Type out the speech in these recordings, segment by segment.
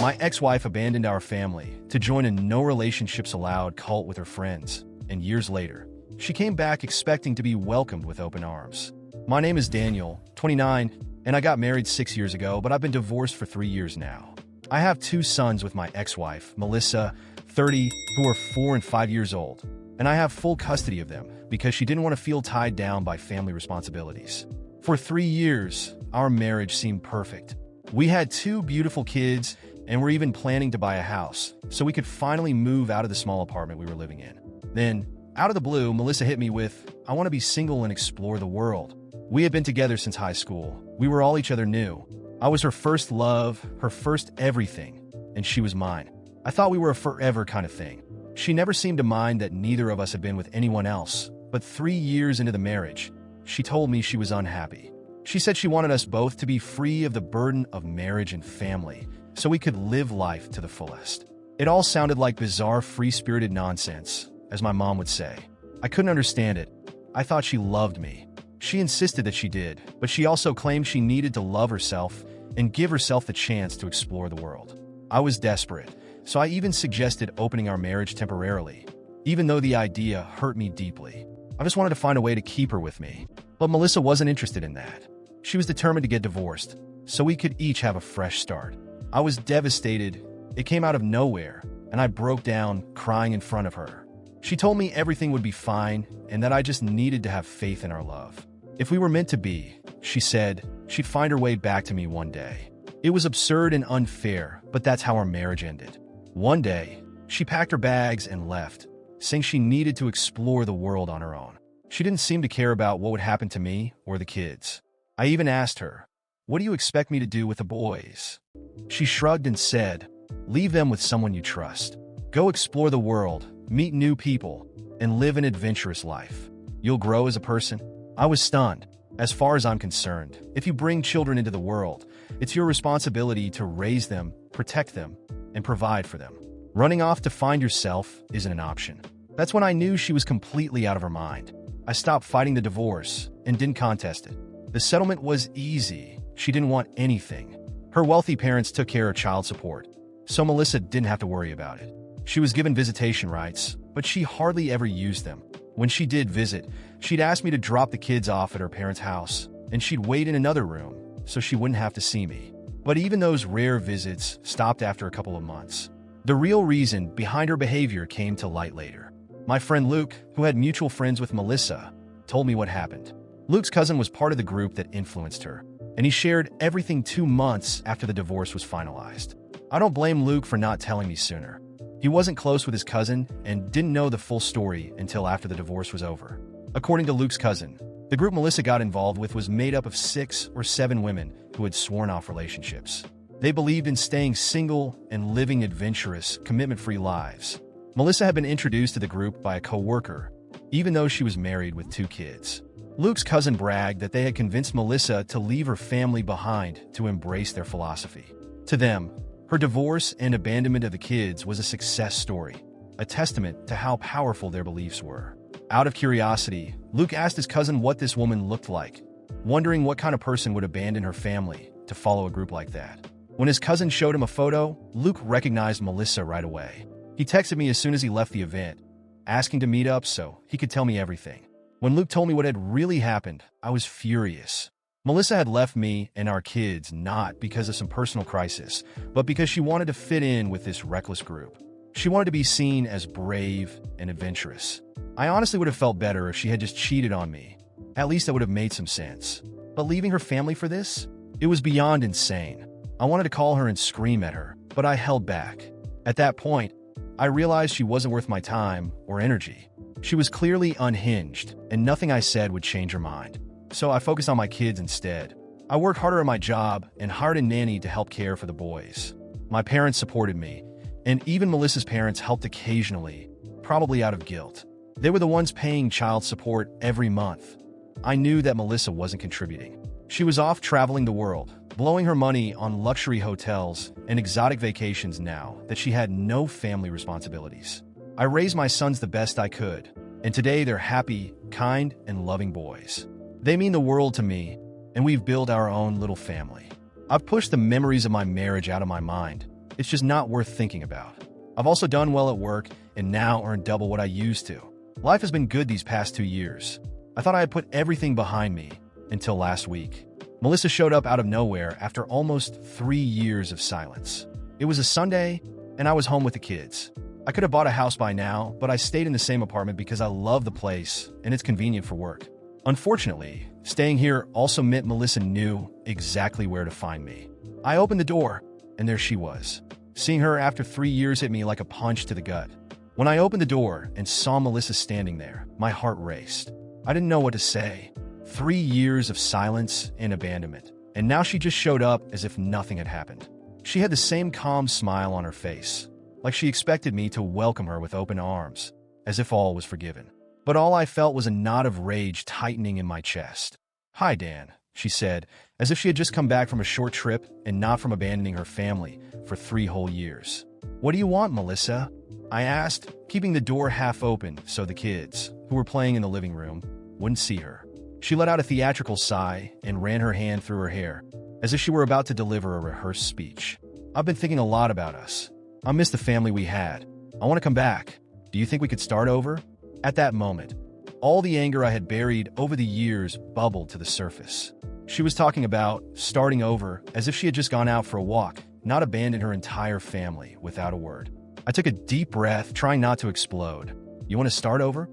My ex-wife abandoned our family to join a no relationships allowed cult with her friends, and years later, she came back expecting to be welcomed with open arms. My name is Daniel, 29, and I got married 6 years ago, but I've been divorced for 3 years now. I have 2 sons with my ex-wife, Melissa, 30, who are 4 and 5 years old, and I have full custody of them because she didn't want to feel tied down by family responsibilities. For 3 years, our marriage seemed perfect. We had 2 beautiful kids, and we're even planning to buy a house so we could finally move out of the small apartment we were living in. Then, out of the blue, Melissa hit me with, "I want to be single and explore the world." We had been together since high school. We were all each other knew. I was her first love, her first everything, and she was mine. I thought we were a forever kind of thing. She never seemed to mind that neither of us had been with anyone else, but 3 years into the marriage, she told me she was unhappy. She said she wanted us both to be free of the burden of marriage and family, so we could live life to the fullest. It all sounded like bizarre, free-spirited nonsense, as my mom would say. I couldn't understand it. I thought she loved me. She insisted that she did, but she also claimed she needed to love herself and give herself the chance to explore the world. I was desperate, so I even suggested opening our marriage temporarily, even though the idea hurt me deeply. I just wanted to find a way to keep her with me, but Melissa wasn't interested in that. She was determined to get divorced, so we could each have a fresh start. I was devastated. It came out of nowhere, and I broke down, crying in front of her. She told me everything would be fine and that I just needed to have faith in our love. If we were meant to be, she said, she'd find her way back to me one day. It was absurd and unfair, but that's how our marriage ended. One day, she packed her bags and left, saying she needed to explore the world on her own. She didn't seem to care about what would happen to me or the kids. I even asked her, "What do you expect me to do with the boys?" She shrugged and said, "Leave them with someone you trust. Go explore the world, meet new people, and live an adventurous life. You'll grow as a person." I was stunned. As far as I'm concerned, if you bring children into the world, it's your responsibility to raise them, protect them, and provide for them. Running off to find yourself isn't an option. That's when I knew she was completely out of her mind. I stopped fighting the divorce and didn't contest it. The settlement was easy. She didn't want anything. Her wealthy parents took care of child support, so Melissa didn't have to worry about it. She was given visitation rights, but she hardly ever used them. When she did visit, she'd ask me to drop the kids off at her parents' house, and she'd wait in another room so she wouldn't have to see me. But even those rare visits stopped after a couple of months. The real reason behind her behavior came to light later. My friend Luke, who had mutual friends with Melissa, told me what happened. Luke's cousin was part of the group that influenced her, and he shared everything 2 months after the divorce was finalized. I don't blame Luke for not telling me sooner. He wasn't close with his cousin and didn't know the full story until after the divorce was over. According to Luke's cousin, the group Melissa got involved with was made up of 6 or 7 women who had sworn off relationships. They believed in staying single and living adventurous, commitment-free lives. Melissa had been introduced to the group by a coworker, even though she was married with 2 kids. Luke's cousin bragged that they had convinced Melissa to leave her family behind to embrace their philosophy. To them, her divorce and abandonment of the kids was a success story, a testament to how powerful their beliefs were. Out of curiosity, Luke asked his cousin what this woman looked like, wondering what kind of person would abandon her family to follow a group like that. When his cousin showed him a photo, Luke recognized Melissa right away. He texted me as soon as he left the event, asking to meet up so he could tell me everything. When Luke told me what had really happened, I was furious. Melissa had left me and our kids not because of some personal crisis, but because she wanted to fit in with this reckless group. She wanted to be seen as brave and adventurous. I honestly would have felt better if she had just cheated on me. At least that would have made some sense. But leaving her family for this? It was beyond insane. I wanted to call her and scream at her, but I held back. At that point, I realized she wasn't worth my time or energy. She was clearly unhinged, and nothing I said would change her mind. So I focused on my kids instead. I worked harder at my job and hired a nanny to help care for the boys. My parents supported me, and even Melissa's parents helped occasionally, probably out of guilt. They were the ones paying child support every month. I knew that Melissa wasn't contributing. She was off traveling the world, blowing her money on luxury hotels and exotic vacations now that she had no family responsibilities. I raised my sons the best I could, and today they're happy, kind, and loving boys. They mean the world to me, and we've built our own little family. I've pushed the memories of my marriage out of my mind, It's just not worth thinking about. I've also done well at work and now earn double what I used to. Life has been good these past 2 years. I thought I had put everything behind me until last week. Melissa showed up out of nowhere after almost 3 years of silence. It was a Sunday, and I was home with the kids. I could have bought a house by now, but I stayed in the same apartment because I love the place and it's convenient for work. Unfortunately, staying here also meant Melissa knew exactly where to find me. I opened the door, and there she was. Seeing her after 3 years hit me like a punch to the gut. When I opened the door and saw Melissa standing there, my heart raced. I didn't know what to say. 3 years of silence and abandonment, and now she just showed up as if nothing had happened. She had the same calm smile on her face, like she expected me to welcome her with open arms, as if all was forgiven. But all I felt was a knot of rage tightening in my chest. "Hi, Dan," she said, as if she had just come back from a short trip and not from abandoning her family for 3 whole years. "What do you want, Melissa?" I asked, keeping the door half open so the kids, who were playing in the living room, wouldn't see her. She let out a theatrical sigh and ran her hand through her hair, as if she were about to deliver a rehearsed speech. "I've been thinking a lot about us. I miss the family we had. I want to come back. Do you think we could start over?" At that moment, all the anger I had buried over the years bubbled to the surface. She was talking about starting over as if she had just gone out for a walk, not abandoned her entire family without a word. I took a deep breath, trying not to explode. "You want to start over?"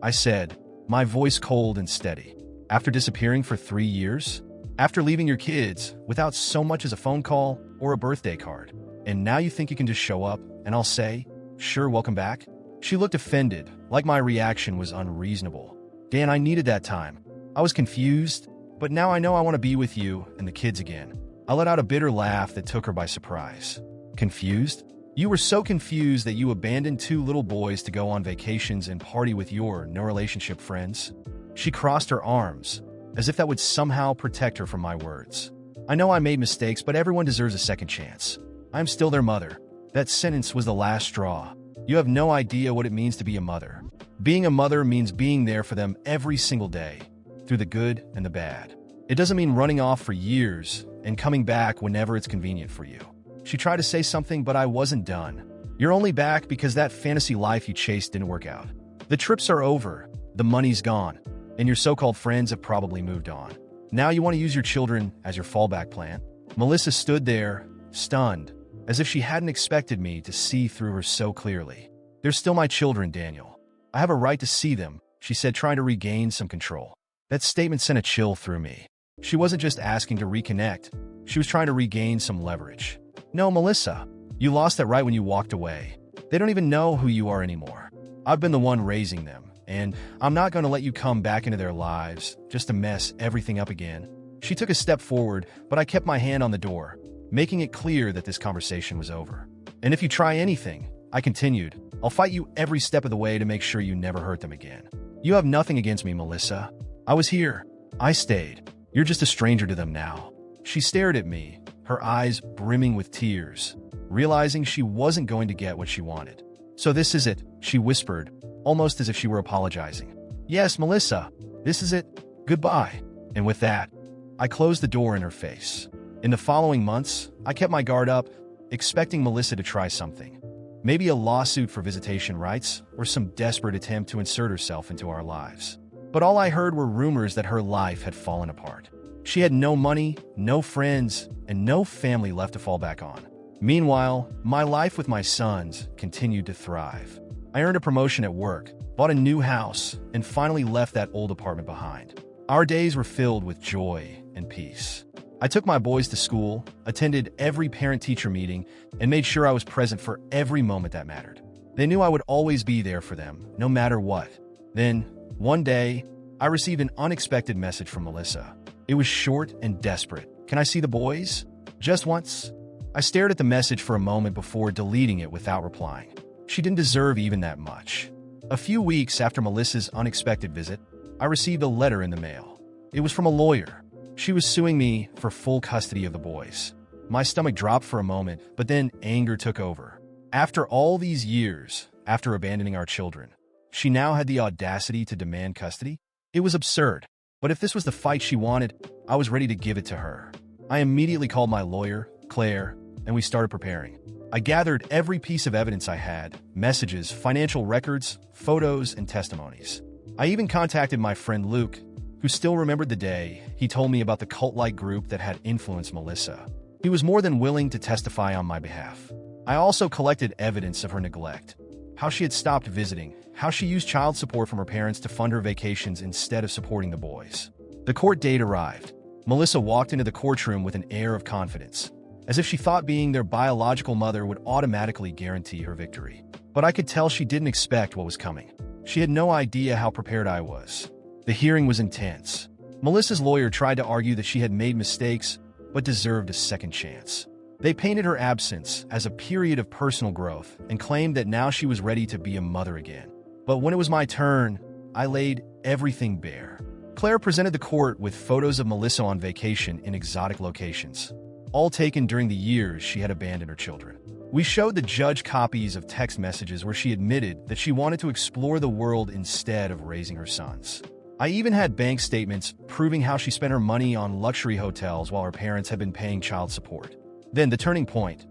I said, my voice cold and steady. "After disappearing for 3 years? After leaving your kids without so much as a phone call or a birthday card? And now you think you can just show up and I'll say, 'Sure, welcome back'?" She looked offended, like my reaction was unreasonable. "Dan, I needed that time. I was confused, but now I know I want to be with you and the kids again." I let out a bitter laugh that took her by surprise. "Confused? You were so confused that you abandoned 2 little boys to go on vacations and party with your no-relationship friends?" She crossed her arms, as if that would somehow protect her from my words. "I know I made mistakes, but everyone deserves a second chance. I'm still their mother." That sentence was the last straw. You have no idea what it means to be a mother. Being a mother means being there for them every single day, through the good and the bad. It doesn't mean running off for years and coming back whenever it's convenient for you. She tried to say something, but I wasn't done. "You're only back because that fantasy life you chased didn't work out. The trips are over, the money's gone, and your so-called friends have probably moved on. Now you want to use your children as your fallback plan?" Melissa stood there, stunned, as if she hadn't expected me to see through her so clearly. "They're still my children, Daniel. I have a right to see them," she said, trying to regain some control. That statement sent a chill through me. She wasn't just asking to reconnect. She was trying to regain some leverage. "No, Melissa, you lost that right when you walked away. They don't even know who you are anymore. I've been the one raising them, and I'm not going to let you come back into their lives just to mess everything up again." She took a step forward, but I kept my hand on the door, making it clear that this conversation was over. "And if you try anything," I continued, "I'll fight you every step of the way to make sure you never hurt them again. You have nothing against me, Melissa. I was here. I stayed. You're just a stranger to them now." She stared at me, her eyes brimming with tears, realizing she wasn't going to get what she wanted. "So this is it," she whispered, almost as if she were apologizing. "Yes, Melissa, this is it. Goodbye." And with that, I closed the door in her face. In the following months, I kept my guard up, expecting Melissa to try something. Maybe a lawsuit for visitation rights, or some desperate attempt to insert herself into our lives. But all I heard were rumors that her life had fallen apart. She had no money, no friends, and no family left to fall back on. Meanwhile, my life with my sons continued to thrive. I earned a promotion at work, bought a new house, and finally left that old apartment behind. Our days were filled with joy and peace. I took my boys to school, attended every parent-teacher meeting, and made sure I was present for every moment that mattered. They knew I would always be there for them, no matter what. Then, one day, I received an unexpected message from Melissa. It was short and desperate. "Can I see the boys? Just once?" I stared at the message for a moment before deleting it without replying. She didn't deserve even that much. A few weeks after Melissa's unexpected visit, I received a letter in the mail. It was from a lawyer. She was suing me for full custody of the boys. My stomach dropped for a moment, but then anger took over. After all these years, after abandoning our children, she now had the audacity to demand custody? It was absurd. But if this was the fight she wanted, I was ready to give it to her. I immediately called my lawyer, Claire, and we started preparing. I gathered every piece of evidence I had: messages, financial records, photos, and testimonies. I even contacted my friend Luke, who still remembered the day he told me about the cult-like group that had influenced Melissa. He was more than willing to testify on my behalf. I also collected evidence of her neglect: how she had stopped visiting, how she used child support from her parents to fund her vacations instead of supporting the boys. The court date arrived. Melissa walked into the courtroom with an air of confidence, as if she thought being their biological mother would automatically guarantee her victory. But I could tell she didn't expect what was coming. She had no idea how prepared I was. The hearing was intense. Melissa's lawyer tried to argue that she had made mistakes, but deserved a second chance. They painted her absence as a period of personal growth and claimed that now she was ready to be a mother again. But when it was my turn, I laid everything bare. Claire presented the court with photos of Melissa on vacation in exotic locations, all taken during the years she had abandoned her children. We showed the judge copies of text messages where she admitted that she wanted to explore the world instead of raising her sons. I even had bank statements proving how she spent her money on luxury hotels while her parents had been paying child support. Then, the turning point.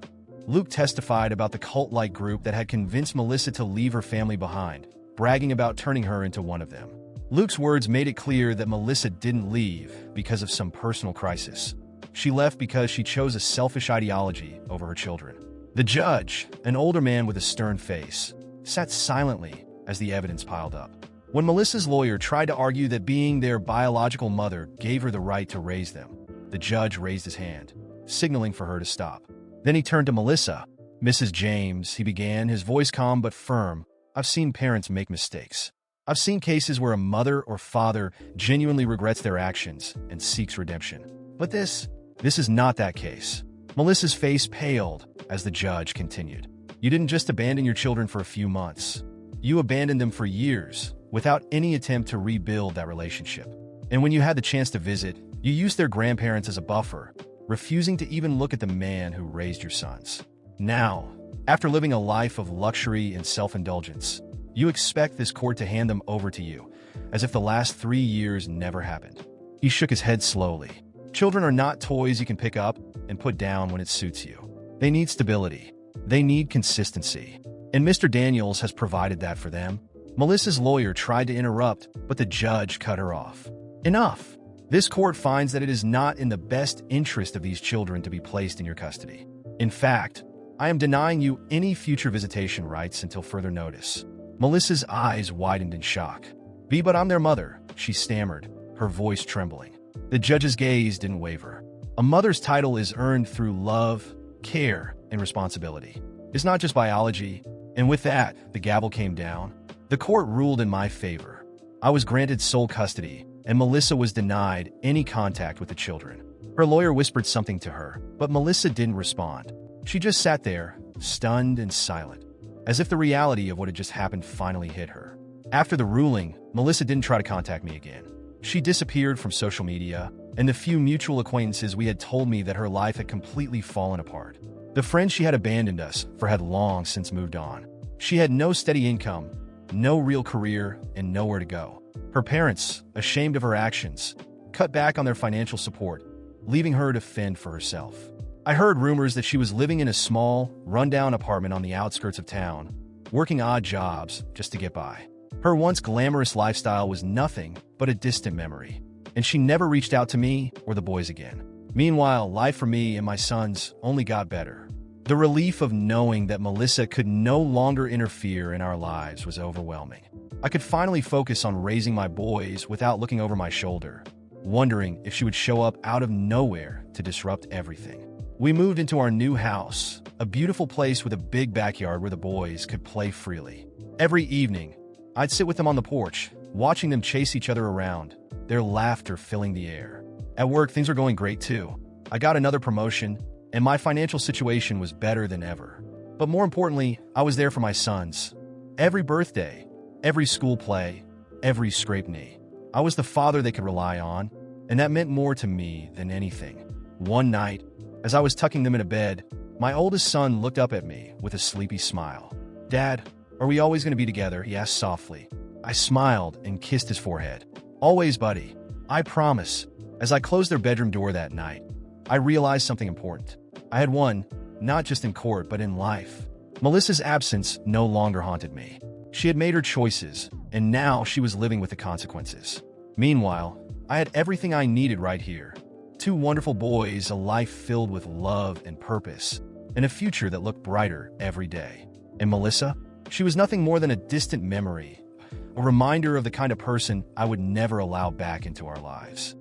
Luke testified about the cult-like group that had convinced Melissa to leave her family behind, bragging about turning her into one of them. Luke's words made it clear that Melissa didn't leave because of some personal crisis. She left because she chose a selfish ideology over her children. The judge, an older man with a stern face, sat silently as the evidence piled up. When Melissa's lawyer tried to argue that being their biological mother gave her the right to raise them, the judge raised his hand, signaling for her to stop. Then he turned to Melissa. "Mrs. James," he began, his voice calm but firm, "I've seen parents make mistakes. I've seen cases where a mother or father genuinely regrets their actions and seeks redemption. But this is not that case." Melissa's face paled as the judge continued. "You didn't just abandon your children for a few months. You abandoned them for years, without any attempt to rebuild that relationship. And when you had the chance to visit, you used their grandparents as a buffer, refusing to even look at the man who raised your sons. Now, after living a life of luxury and self-indulgence, you expect this court to hand them over to you, as if the last 3 years never happened." He shook his head slowly. "Children are not toys you can pick up and put down when it suits you. They need stability. They need consistency. And Mr. Daniels has provided that for them." Melissa's lawyer tried to interrupt, but the judge cut her off. "Enough. This court finds that it is not in the best interest of these children to be placed in your custody. In fact, I am denying you any future visitation rights until further notice." Melissa's eyes widened in shock. But I'm their mother," she stammered, her voice trembling. The judge's gaze didn't waver. "A mother's title is earned through love, care, and responsibility. It's not just biology." And with that, the gavel came down. The court ruled in my favor. I was granted sole custody, and Melissa was denied any contact with the children. Her lawyer whispered something to her, but Melissa didn't respond. She just sat there, stunned and silent, as if the reality of what had just happened finally hit her. After the ruling, Melissa didn't try to contact me again. She disappeared from social media, and the few mutual acquaintances we had told me that her life had completely fallen apart. The friends she had abandoned us for had long since moved on. She had no steady income, no real career, and nowhere to go. Her parents, ashamed of her actions, cut back on their financial support, leaving her to fend for herself. I heard rumors that she was living in a small, rundown apartment on the outskirts of town, working odd jobs just to get by. Her once glamorous lifestyle was nothing but a distant memory, and she never reached out to me or the boys again. Meanwhile, life for me and my sons only got better. The relief of knowing that Melissa could no longer interfere in our lives was overwhelming. I could finally focus on raising my boys without looking over my shoulder, wondering if she would show up out of nowhere to disrupt everything. We moved into our new house, a beautiful place with a big backyard where the boys could play freely. Every evening, I'd sit with them on the porch, watching them chase each other around, their laughter filling the air. At work, things were going great too. I got another promotion, and my financial situation was better than ever. But more importantly, I was there for my sons. Every birthday, every school play, every scraped knee. I was the father they could rely on, and that meant more to me than anything. One night, as I was tucking them into bed, my oldest son looked up at me with a sleepy smile. "Dad, are we always going to be together?" he asked softly. I smiled and kissed his forehead. "Always, buddy. I promise." As I closed their bedroom door that night, I realized something important. I had won, not just in court but in life. Melissa's absence no longer haunted me. She had made her choices, and now she was living with the consequences. Meanwhile, I had everything I needed right here. 2 wonderful boys, a life filled with love and purpose, and a future that looked brighter every day. And Melissa? She was nothing more than a distant memory, a reminder of the kind of person I would never allow back into our lives.